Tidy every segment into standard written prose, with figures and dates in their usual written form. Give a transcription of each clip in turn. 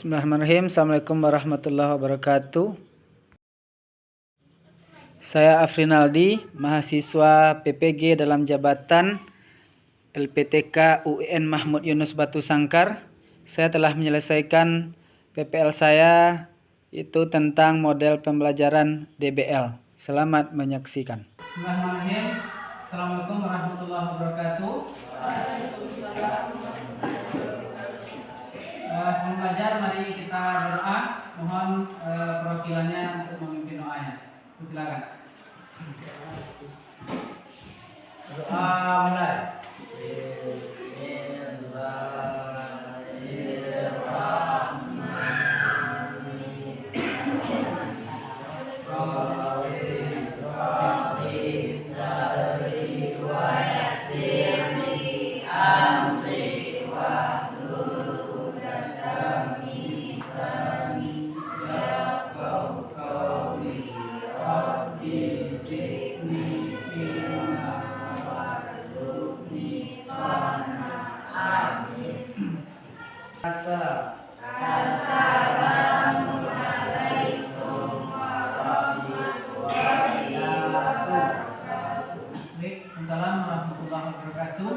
Bismillahirrahmanirrahim. Assalamualaikum warahmatullahi wabarakatuh. Saya Afrinaldi, mahasiswa PPG dalam jabatan LPTK UIN Mahmud Yunus Batu Sangkar. Saya telah menyelesaikan PPL saya, itu tentang model pembelajaran DBL. Selamat menyaksikan. Bismillahirrahmanirrahim. Assalamualaikum warahmatullahi wabarakatuh. Sebelum belajar, mari kita berdoa. Mohon perwakilannya untuk memimpin doanya. Silakan. Doa mulai. Assalamualaikum warahmatullahi wabarakatuh.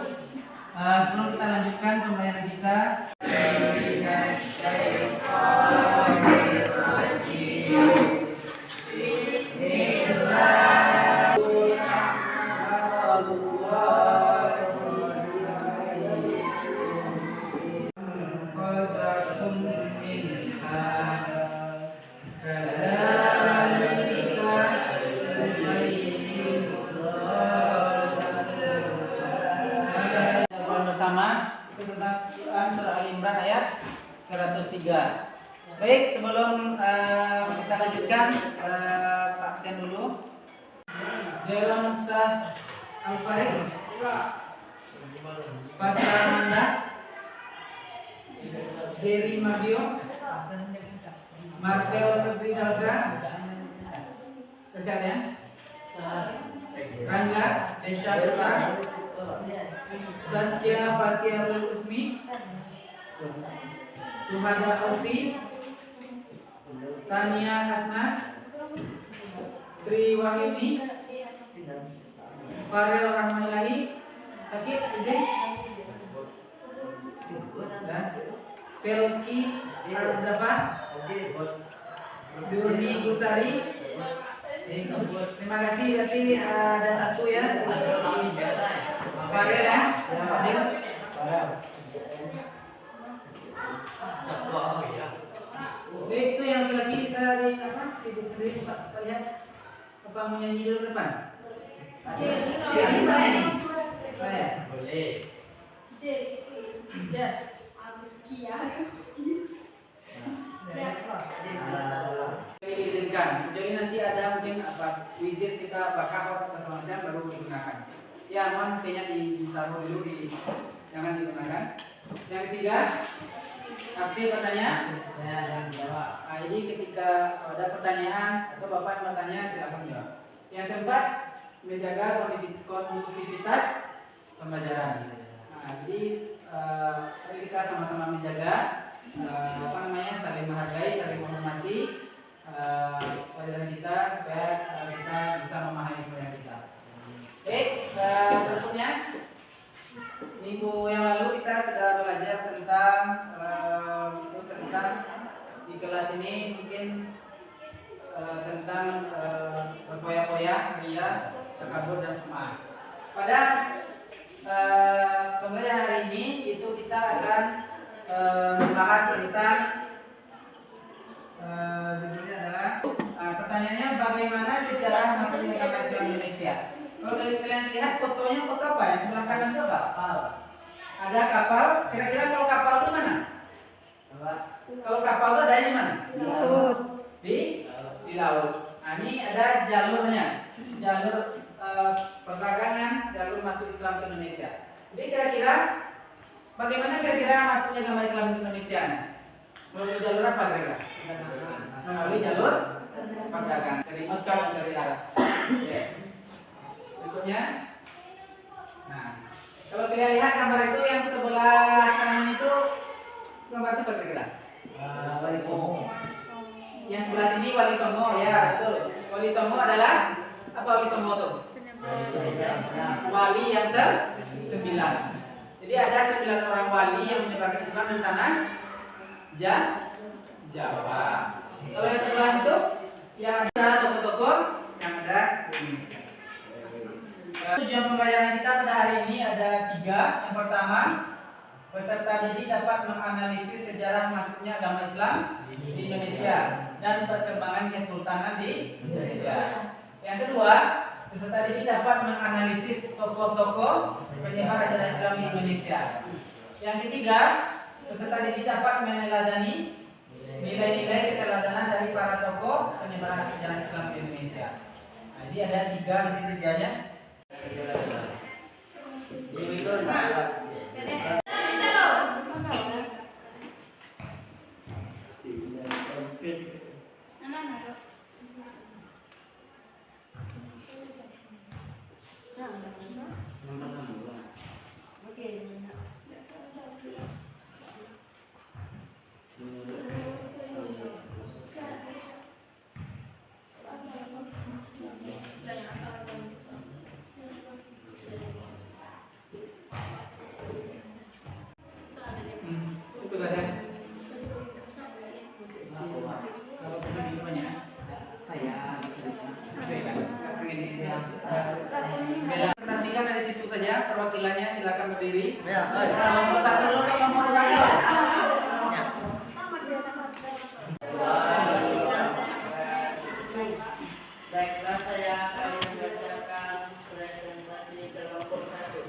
Sebelum kita lanjutkan pembelajaran kita, tentang Quran Surah Al-Imran ayat 103. Baik, sebelum kita lanjutkan, Pak absen dulu. Dalam sah Al-Farid Pasar Manda Jerry Mabio Marvel Febri Dalga Kesehatan Rangga Desha Dura Saskia Fatiarul Usmi Suhada Aufi Tania Hasna Tri Wahyuni Farel Rahmanilahi Sakit izin dan Pelki Ardafa Durni Gusari. Terima kasih, berarti ada satu ya. Farel ya, Fadil. Baik, itu yang lagi bisa di apa? Sibuk sendiri Pak, lihat. Apa mau nyanyi dulu depan? Jadi mana? Saya. Boleh. Izinkan. Jadi nanti ada mungkin apa? Quizzes kita bakal atau macam baru digunakan. Ya, mohon kayaknya ditaruh dulu jangan digunakan. Yang ketiga, aktif bertanya. Ya, yang jawab. Nah, jadi ketika ada pertanyaan atau Bapak bertanya, silakan jawab. Yang keempat, menjaga kondusivitas pembelajaran. Nah, jadi mari kita sama-sama menjaga saling menghargai, saling menghormati pelajaran kita supaya kita bisa memahami pelajaran kita. Baik, berikutnya minggu yang lalu kita sudah belajar tentang di kelas ini mungkin tentang berpoya-poya, ria, takabur dan sum'ah. Pada pembelajaran hari ini itu kita akan membahas tentang judulnya adalah pertanyaannya bagaimana sejarah masuknya agama Islam Indonesia. Kalau kalian lihat fotonya foto apa ya? Sebelah kanan itu apa? Kapal. Ada kapal. Kira-kira kalau kapal itu mana? Kalau kapal itu ada di mana? Di laut. Di laut. Nah, ini ada jalurnya. Jalur perdagangan, jalur masuk Islam ke Indonesia. Jadi kira-kira bagaimana kira-kira masuknya agama Islam ke Indonesia? Melalui jalur apa kira-kira? Melalui jalur perdagangan dari Mekah dan dari Arab. Oke. Berikutnya. Nah, kalau kalian lihat gambar itu yang sebelah kanan itu gambar apa kira-kira? Wali Songo. Yang sebelah sini Wali Songo, ya betul. Wali Songo adalah apa Wali Songo tuh? Wali yang sembilan. Jadi ada 9 orang wali yang menyebarkan Islam di tanah Jawa. Kalau yang sebelah itu yang ada tokoh-tokoh yang ada di Indonesia. Tujuan pembelajaran kita pada hari ini ada 3. Yang pertama, peserta didik dapat menganalisis sejarah masuknya agama Islam di Indonesia dan perkembangan kesultanan di Indonesia. Yang kedua, peserta didik dapat menganalisis tokoh-tokoh penyebar ajaran Islam di Indonesia. Yang ketiga, peserta didik dapat meneladani nilai-nilai keteladanan dari para tokoh penyebar ajaran Islam di Indonesia. Nah, ini ada 3 nanti tiganya. Itu saja. Kalau perlu di rumahnya, presentasikan dari situ saja perwakilannya, silakan berdiri. Nomor 1 dulu ke nomor 2. Baiklah, saya akan membacakan presentasi kelompok 1.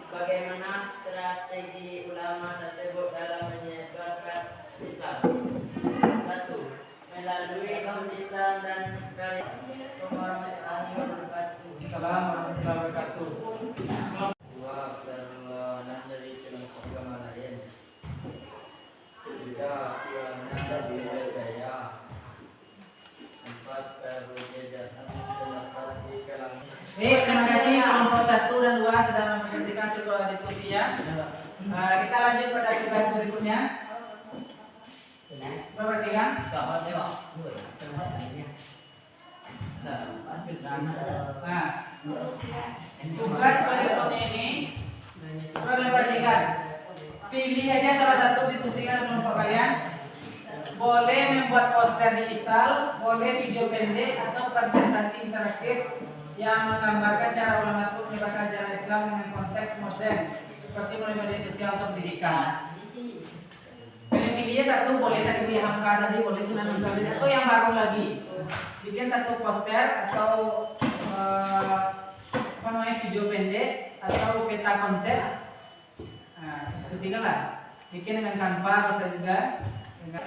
Bagaimana strategi ulama tersebut dalam menyebarkan Islam? 1. Melalui tulisan dan karya. Assalamualaikum warahmatullahi wabarakatuh. 2. Perlawanan dari kelompok agama lain. 3. Pilihan dari budaya. 4. Perbedaan pendapat di kalangan. Terima kasih kelompok 1 dan 2 sudah mempresentasikan sebuah diskusinya. Kita lanjut pada tugas berikutnya. Perhatikan. Nah, tugas berikutnya ini kalian perhatikan. Pilih aja salah satu diskusikan kelompok kalian. Boleh membuat poster digital, boleh video pendek atau presentasi interaktif yang menggambarkan cara ulama itu menyebarkan ajaran Islam dengan konteks modern seperti melalui media sosial atau pendidikan. Pilih satu, boleh tadi Bu Hamka tadi, boleh Sunan Ampel atau yang baru lagi. Bikin satu poster atau apa namanya video pendek atau peta konsep. Nah, diskusikan lah. Bikin dengan Canva bisa juga. Dengan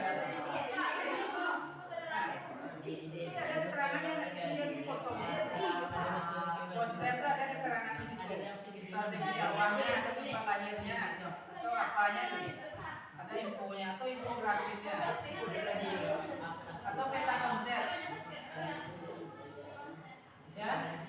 poster itu ada keterangan di situ. Strategi dakwahnya atau tempat lahirnya atau apanya ini. Ada infonya atau infografisnya atau peta konsep. Ya.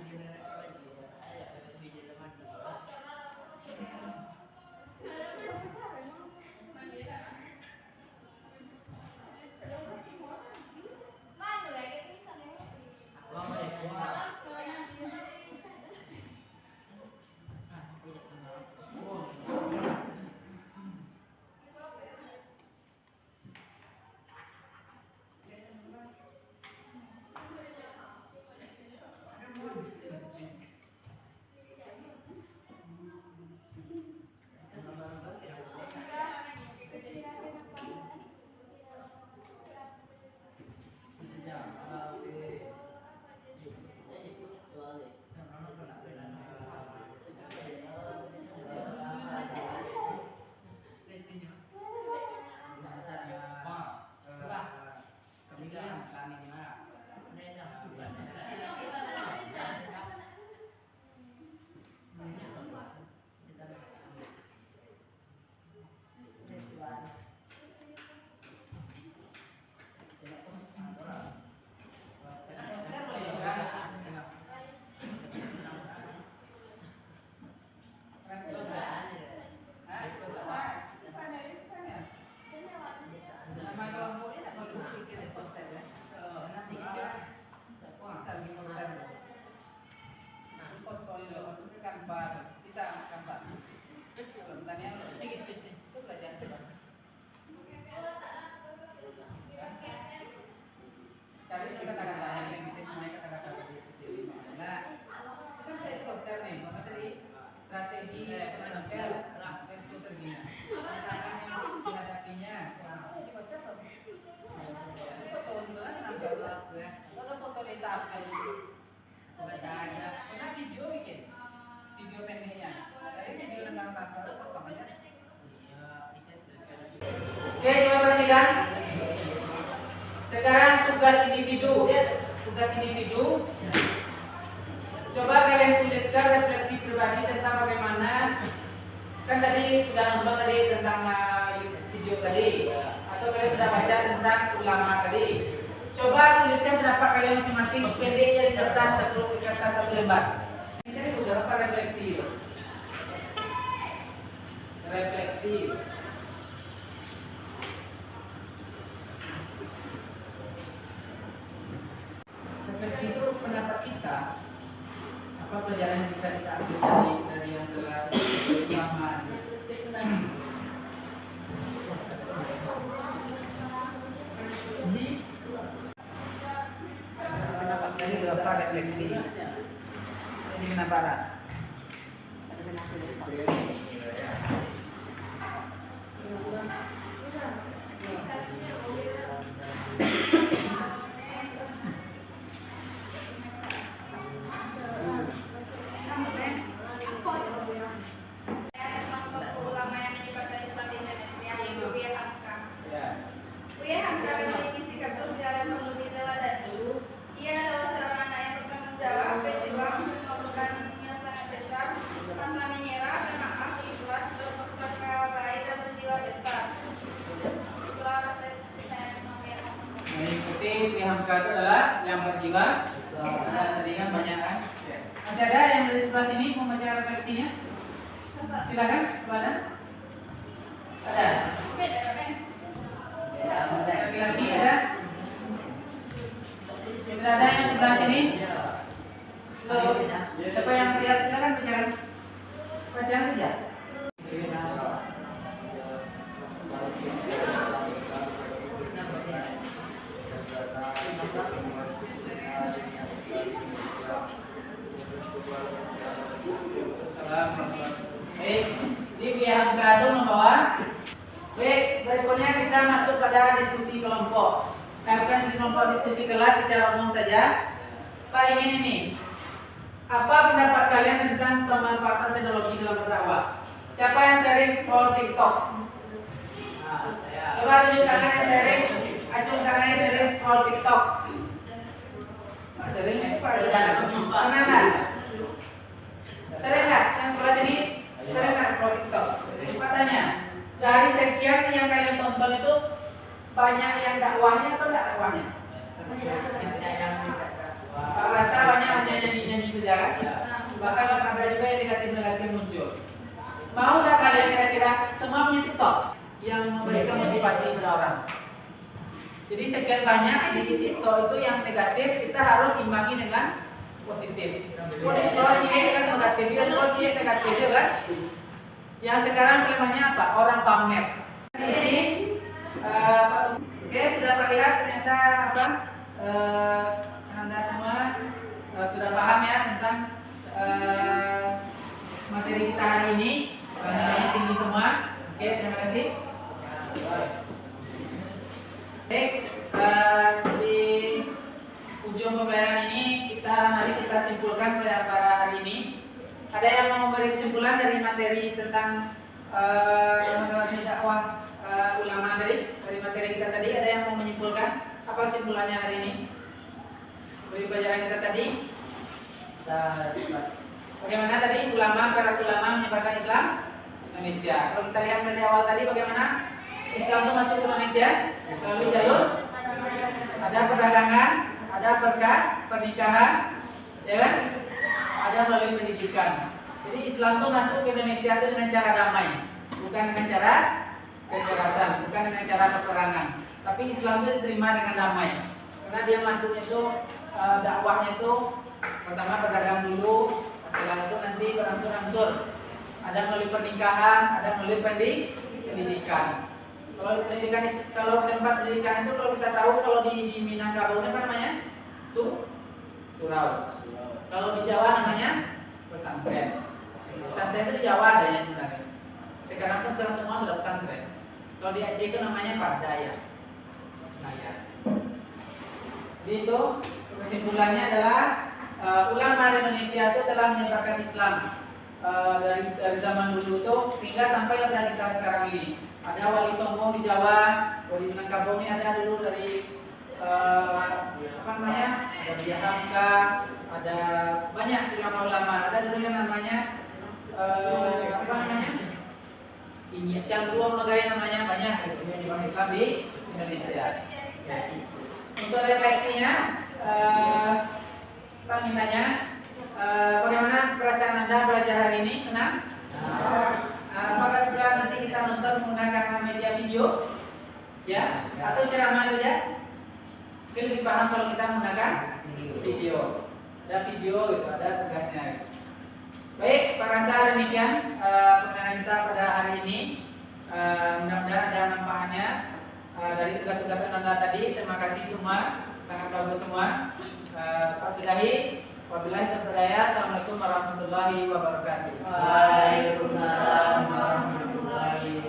Sekarang tugas individu, ya, tugas individu. Coba kalian tuliskan refleksi pribadi tentang bagaimana, kan tadi sudah nonton tadi tentang video tadi, atau kalian sudah baca tentang ulama tadi. Coba tuliskan pendapat kalian masing-masing pendeknya di kertas satu lembar. Ini kan udah apa refleksi? Refleksi. Refleksi itu pendapat kita. Apa pelajaran yang bisa kita ambil dari yang telah ulama? Pendapat dari berapa refleksi? Ini kenapa? Mengikuti Hamka itu adalah yang berjiwa besar. Tadi kan banyak kan? Masih ada yang dari sebelah sini mau baca refleksinya? Silakan, ada? Ada? Lagi-lagi ada? Tidak ada yang sebelah sini? Siapa yang siap silakan bicara. Bacaan saja. Baik, di pihak itu membawa. Baik, berikutnya kita masuk pada diskusi kelompok. Bukan diskusi kelas secara umum saja. Pak ingin ini. Apa pendapat kalian tentang pemanfaatan teknologi dalam berdakwah? Siapa yang sering scroll TikTok? Coba tunjuk tangan yang sering, acung tangannya sering scroll TikTok. Pak sering ya? Pak pernah nggak? Sering nggak? Yang sebelah sini sering nggak scroll TikTok? Pak tanya, dari sekian yang kalian tonton itu banyak yang dakwahnya atau nggak dakwahnya? Pak rasa banyak hanya nyanyi-nyanyi saja kan? Bahkan ada juga yang negatif-negatif muncul. Mau nggak kalian kira-kira semua punya TikTok yang memberikan motivasi pada orang? Jadi sekian banyak di TikTok itu yang negatif, kita harus imbangi dengan positif. Kalau scroll kan negatif, dia scroll negatif ya kan? Yang sekarang temanya apa? Orang pamer. Isi, oke sudah terlihat ternyata apa? Anda semua sudah paham ya tentang materi kita hari ini. Nilainya tinggi semua. Oke, terima kasih. Baik, di ujung pembelajaran ini mari kita simpulkan pada hari ini. Ada yang mau memberi kesimpulan dari materi tentang dakwah ulama dari materi kita tadi? Ada yang mau menyimpulkan apa kesimpulannya hari ini dari pelajaran kita tadi? Bagaimana tadi para ulama menyebarkan Islam Indonesia? Kalau kita lihat dari awal tadi bagaimana Islam itu masuk ke Indonesia melalui jalur ada perdagangan, ada pernikahan, ya kan? Ada melalui pendidikan. Jadi Islam itu masuk ke Indonesia itu dengan cara damai, bukan dengan cara kekerasan, bukan dengan cara peperangan. Tapi Islam itu diterima dengan damai, karena dia masuk itu dakwahnya itu pertama berdagang dulu, setelah itu nanti berangsur-angsur. Ada melalui pernikahan, ada melalui pendidikan. Kalau tempat pendidikan itu kalau kita tahu kalau di Minangkabau apa namanya? Surau. Kalau di Jawa namanya pesantren. Pesantren itu di Jawa adanya sebenarnya. Sekarang semua sudah pesantren. Kalau di Aceh itu namanya Pardaya. Jadi itu kesimpulannya adalah ulama di Indonesia itu telah menyebarkan Islam dari zaman dulu itu sehingga sampai pada kita sekarang ini. Ada wali sombong di Jawa, wali Minangkabau ini ada dulu dari apa namanya, ada Buya Hamka, ada banyak ulama-ulama, ada dulu yang namanya apa namanya, ini Canduang Magaya namanya, banyak gitu di orang Islam di Indonesia. Untuk refleksinya, Pak mintanya, bagaimana perasaan Anda belajar hari ini? Senang? Apakah setelah nanti kita nonton menggunakan media video, ya, atau ceramah saja? Mungkin lebih paham kalau kita menggunakan video. Ada video gitu, ada tugasnya. Gitu. Baik, Pak rasa demikian pengenalan kita pada hari ini. Mudah-mudahan ada manfaatnya dari tugas-tugas Anda tadi. Terima kasih semua, sangat bagus semua. Pak sudahi. Wabillahi taufiq wal hidayah. Assalamualaikum warahmatullahi wabarakatuh. Waalaikumsalam warahmatullahi wabarakatuh.